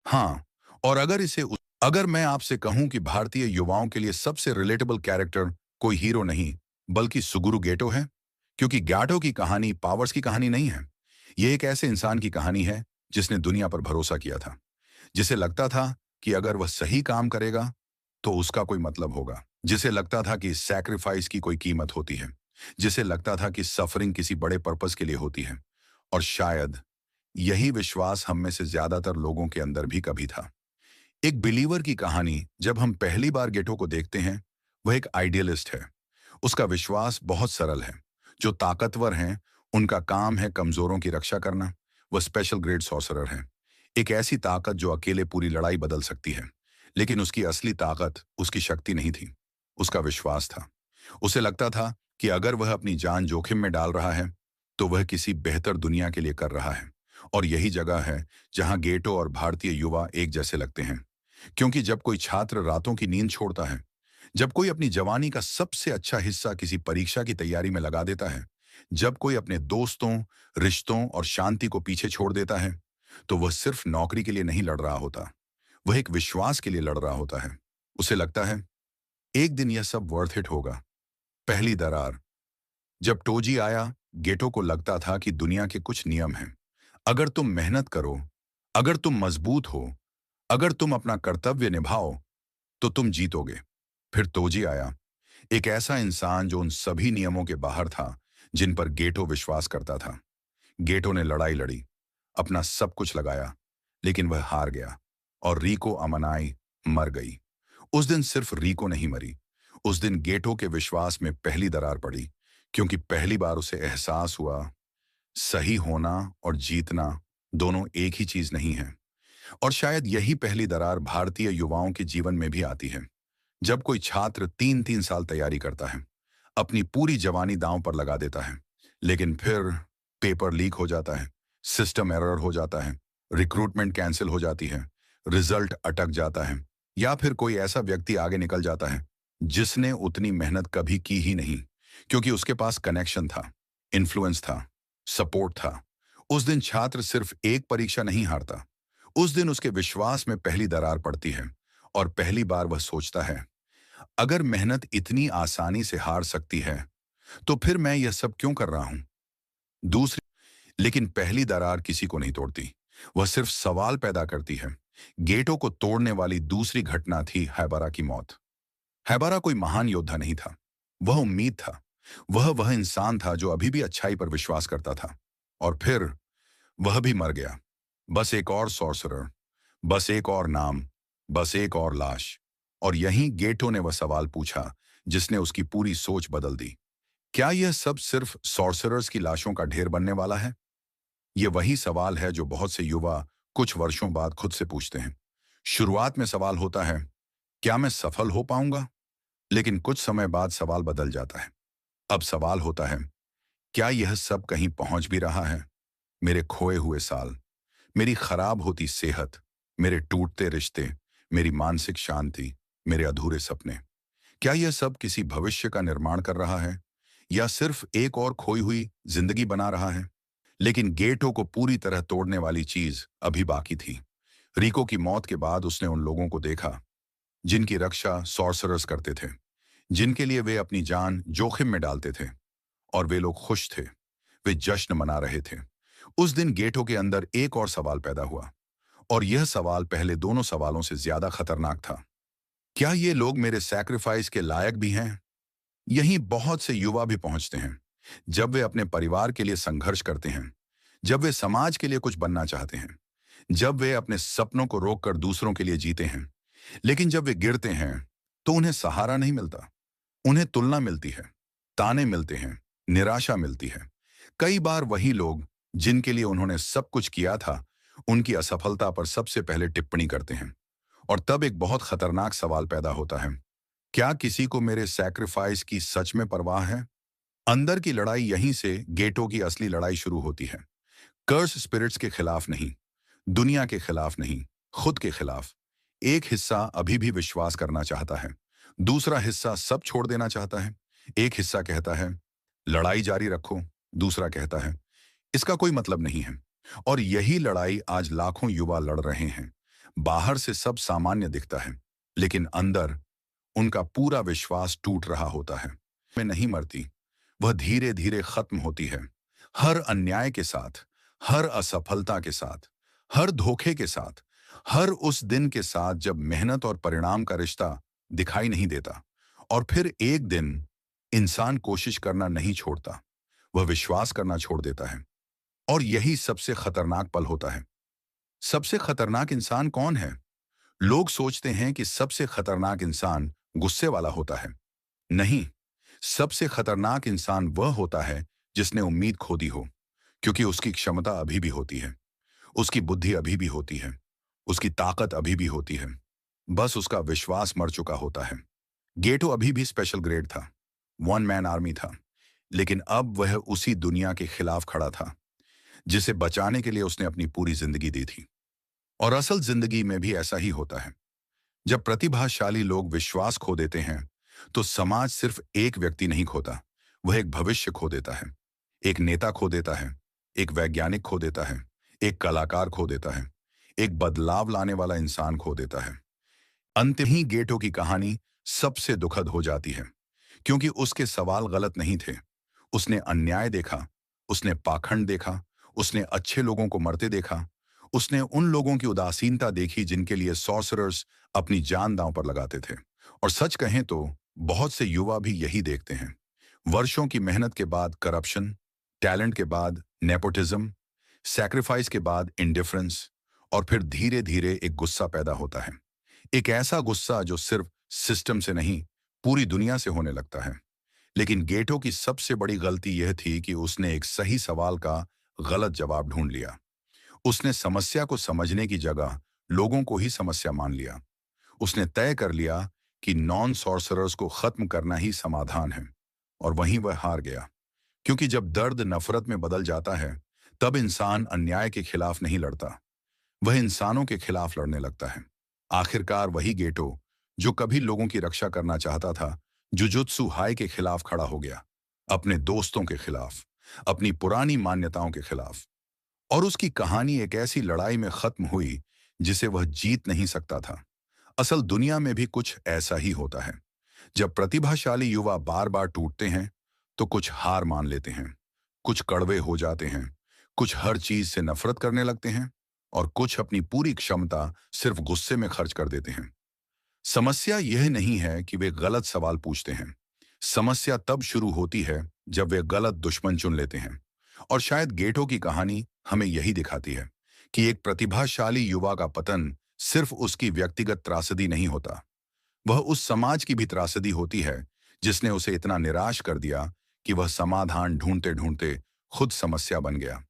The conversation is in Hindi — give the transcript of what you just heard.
हाँ, और अगर मैं आपसे कहूं कि भारतीय युवाओं के लिए सबसे रिलेटेबल कैरेक्टर कोई हीरो नहीं, बल्कि सुगुरु गेटो है, क्योंकि गैटो की कहानी पावर्स की कहानी नहीं है। ये एक ऐसे इंसान की कहानी है जिसने दुनिया पर भरोसा किया था, जिसे लगता था कि अगर वह सही काम करेगा, तो उसका कोई मतलब होगा। जिसे लगता था कि सैक्रिफाइस की कोई कीमत होती है। जिसे लगता था कि सफरिंग किसी बड़े पर्पस के लिए होती है। और शायद यही विश्वास हम में से ज्यादातर लोगों के अंदर भी कभी था। एक बिलीवर की कहानी जब हम पहली बार गेटो को देखते हैं, वह एक आइडियलिस्ट है। उसका विश्वास बहुत सरल है। जो ताकतवर हैं, उनका काम है कमजोरों की रक्षा करना। वह स्पेशल ग्रेड सॉर्सरर है। एक ऐसी ताकत जो अकेले पूरी लड़ाई बदल सकती है। लेकिन उसकी असली ताकत उसकी शक्ति नहीं थी, उसका विश्वास था। उसे लगता था कि अगर वह अपनी जान जोखिम में डाल रहा है, तो वह किसी बेहतर दुनिया के लिए कर रहा है। और यही जगह है जहां गेटो और भारतीय युवा एक जैसे लगते हैं। क्योंकि जब कोई छात्र रातों की नींद छोड़ता है, जब कोई अपनी जवानी का सबसे अच्छा हिस्सा किसी परीक्षा की तैयारी में लगा देता है, जब कोई अपने दोस्तों, रिश्तों और शांति को पीछे छोड़ देता है, तो वह सिर्फ नौकरी के लिए नहीं लड़ रहा होता, वह एक विश्वास के लिए लड़ रहा होता है। उसे लगता है एक दिन यह सब वर्थ इट होगा। पहली दरार। जब टोजी आया, गेटो को लगता था कि दुनिया के कुछ नियम हैं। अगर तुम मेहनत करो, अगर तुम मजबूत हो, अगर तुम अपना कर्तव्य निभाओ, तो तुम जीतोगे। फिर तोजी आया, एक ऐसा इंसान जो उन सभी नियमों के बाहर था जिन पर गेटो विश्वास करता था। गेटो ने लड़ाई लड़ी, अपना सब कुछ लगाया, लेकिन वह हार गया। और रीको अमनाई मर गई। उस दिन सिर्फ रीको नहीं मरी, उस दिन गेटो के विश्वास में पहली दरार पड़ी। क्योंकि पहली बार उसे एहसास हुआ, सही होना और जीतना दोनों एक ही चीज नहीं है। और शायद यही पहली दरार भारतीय युवाओं के जीवन में भी आती है। जब कोई छात्र 3-3 साल तैयारी करता है, अपनी पूरी जवानी दांव पर लगा देता है, लेकिन फिर पेपर लीक हो जाता है, सिस्टम एरर हो जाता है, रिक्रूटमेंट कैंसिल हो जाती है, रिजल्ट अटक जाता है, या फिर कोई ऐसा व्यक्ति आगे निकल जाता है जिसने उतनी मेहनत कभी की ही नहीं, क्योंकि उसके पास कनेक्शन था, इन्फ्लुएंस था, सपोर्ट था। उस दिन छात्र सिर्फ एक परीक्षा नहीं हारता, उस दिन उसके विश्वास में पहली दरार पड़ती है। और पहली बार वह सोचता है, अगर मेहनत इतनी आसानी से हार सकती है, तो फिर मैं यह सब क्यों कर रहा हूं। दूसरी लेकिन पहली दरार किसी को नहीं तोड़ती, वह सिर्फ सवाल पैदा करती है। गेटों को तोड़ने वाली दूसरी घटना थी हैबरा की मौत। हैबरा कोई महान योद्धा नहीं था, वह उम्मीद था। वह इंसान था जो अभी भी अच्छाई पर विश्वास करता था। और फिर वह भी मर गया। बस एक और सॉर्सरर, बस एक और नाम, बस एक और लाश। और यहीं गेटो ने वह सवाल पूछा जिसने उसकी पूरी सोच बदल दी। क्या यह सब सिर्फ सॉर्सरर्स की लाशों का ढेर बनने वाला है? यह वही सवाल है जो बहुत से युवा कुछ वर्षों बाद खुद से पूछते हैं। शुरुआत में सवाल होता है, क्या मैं सफल हो पाऊंगा? लेकिन कुछ समय बाद सवाल बदल जाता है। अब सवाल होता है, क्या यह सब कहीं पहुंच भी रहा है? मेरे खोए हुए साल, मेरी खराब होती सेहत, मेरे टूटते रिश्ते, मेरी मानसिक शांति, मेरे अधूरे सपने, क्या यह सब किसी भविष्य का निर्माण कर रहा है, या सिर्फ एक और खोई हुई जिंदगी बना रहा है? लेकिन गेटो को पूरी तरह तोड़ने वाली चीज अभी बाकी थी। रिको की मौत के बाद उसने उन लोगों को देखा जिनकी रक्षा सॉर्सरर्स करते थे, जिनके लिए वे अपनी जान जोखिम में डालते थे। और वे लोग खुश थे, वे जश्न मना रहे थे। उस दिन गेटो के अंदर एक और सवाल पैदा हुआ, और यह सवाल पहले दोनों सवालों से ज्यादा खतरनाक था। क्या ये लोग मेरे सैक्रिफाइस के लायक भी हैं? यहीं बहुत से युवा भी पहुंचते हैं। जब वे अपने परिवार के लिए संघर्ष करते हैं, जब वे समाज के लिए कुछ बनना चाहते हैं, जब वे अपने सपनों को रोककर दूसरों के लिए जीते हैं, लेकिन जब वे गिरते हैं, तो उन्हें सहारा नहीं मिलता। उन्हें तुलना मिलती है, ताने मिलते हैं, निराशा मिलती है। कई बार वही लोग जिनके लिए उन्होंने सब कुछ किया था, उनकी असफलता पर सबसे पहले टिप्पणी करते हैं। और तब एक बहुत खतरनाक सवाल पैदा होता है, क्या किसी को मेरे सैक्रिफाइस की सच में परवाह है? अंदर की लड़ाई यहीं से गेटो की असली लड़ाई शुरू होती है। कर्स स्पिरिट्स के खिलाफ नहीं, दुनिया के खिलाफ नहीं, खुद के खिलाफ। एक हिस्सा अभी भी विश्वास करना चाहता है, दूसरा हिस्सा सब छोड़ देना चाहता है। एक हिस्सा कहता है, लड़ाई जारी रखो, दूसरा कहता है, इसका कोई मतलब नहीं है। और यही लड़ाई आज लाखों युवा लड़ रहे हैं। बाहर से सब सामान्य दिखता है, लेकिन अंदर उनका पूरा विश्वास टूट रहा होता है। में नहीं मरती, वह धीरे धीरे खत्म होती है। हर अन्याय के साथ, हर असफलता के साथ, हर धोखे के साथ, हर उस दिन के साथ जब मेहनत और परिणाम का रिश्ता दिखाई नहीं देता। और फिर एक दिन इंसान कोशिश करना नहीं छोड़ता, वह विश्वास करना छोड़ देता है। और यही सबसे खतरनाक पल होता है। सबसे खतरनाक इंसान कौन है? लोग सोचते हैं कि सबसे खतरनाक इंसान गुस्से वाला होता है। नहीं, सबसे खतरनाक इंसान वह होता है जिसने उम्मीद खो दी हो, क्योंकि उसकी क्षमता अभी भी होती है, उसकी बुद्धि अभी भी होती है, उसकी ताकत अभी भी होती है। बस उसका विश्वास मर चुका होता है। गेटो अभी भी स्पेशल ग्रेड था, वन मैन आर्मी था, लेकिन अब वह उसी दुनिया के खिलाफ खड़ा था जिसे बचाने के लिए उसने अपनी पूरी जिंदगी दी थी। और असल जिंदगी में भी ऐसा ही होता है। जब प्रतिभाशाली लोग विश्वास खो देते हैं, तो समाज सिर्फ एक व्यक्ति नहीं खोता, वह एक भविष्य खो देता है। एक नेता खो देता है, एक वैज्ञानिक खो देता है, एक कलाकार खो देता है, एक बदलाव लाने वाला इंसान खो देता है। अंत ही गेटो की कहानी सबसे दुखद हो जाती है, क्योंकि उसके सवाल गलत नहीं थे। उसने अन्याय देखा, उसने पाखंड देखा, उसने अच्छे लोगों को मरते देखा, उसने उन लोगों की उदासीनता देखी जिनके लिए सॉर्सरर्स अपनी जान दांव पर लगाते थे। और सच कहें तो बहुत से युवा भी यही देखते हैं। वर्षों की मेहनत के बाद करप्शन, टैलेंट के बाद नेपोटिज्म, सैक्रिफाइस के बाद इंडिफरेंस, और फिर धीरे धीरे एक गुस्सा पैदा होता है। एक ऐसा गुस्सा जो सिर्फ सिस्टम से नहीं, पूरी दुनिया से होने लगता है। लेकिन गेटो की सबसे बड़ी गलती यह थी कि उसने एक सही सवाल का गलत जवाब ढूंढ लिया। उसने समस्या को समझने की जगह लोगों को ही समस्या मान लिया। उसने तय कर लिया कि नॉन सॉर्सरर्स को खत्म करना ही समाधान है, और वहीं वह हार गया। क्योंकि जब दर्द नफरत में बदल जाता है, तब इंसान अन्याय के खिलाफ नहीं लड़ता, वह इंसानों के खिलाफ लड़ने लगता है। आखिरकार वही गेटो, जो कभी लोगों की रक्षा करना चाहता था, जुजुत्सु हाई के खिलाफ खड़ा हो गया, अपने दोस्तों के खिलाफ, अपनी पुरानी मान्यताओं के खिलाफ। और उसकी कहानी एक ऐसी लड़ाई में खत्म हुई जिसे वह जीत नहीं सकता था। असल दुनिया में भी कुछ ऐसा ही होता है। जब प्रतिभाशाली युवा बार बार टूटते हैं, तो कुछ हार मान लेते हैं, कुछ कड़वे हो जाते हैं, कुछ हर चीज से नफरत करने लगते हैं, और कुछ अपनी पूरी क्षमता सिर्फ गुस्से में खर्च कर देते हैं। समस्या यह नहीं है कि वे गलत सवाल पूछते हैं। समस्या तब शुरू होती है जब वे गलत दुश्मन चुन लेते हैं। और शायद गेटो की कहानी हमें यही दिखाती है कि एक प्रतिभाशाली युवा का पतन सिर्फ उसकी व्यक्तिगत त्रासदी नहीं होता, वह उस समाज की भी त्रासदी होती है जिसने उसे इतना निराश कर दिया कि वह समाधान ढूंढते ढूंढते खुद समस्या बन गया।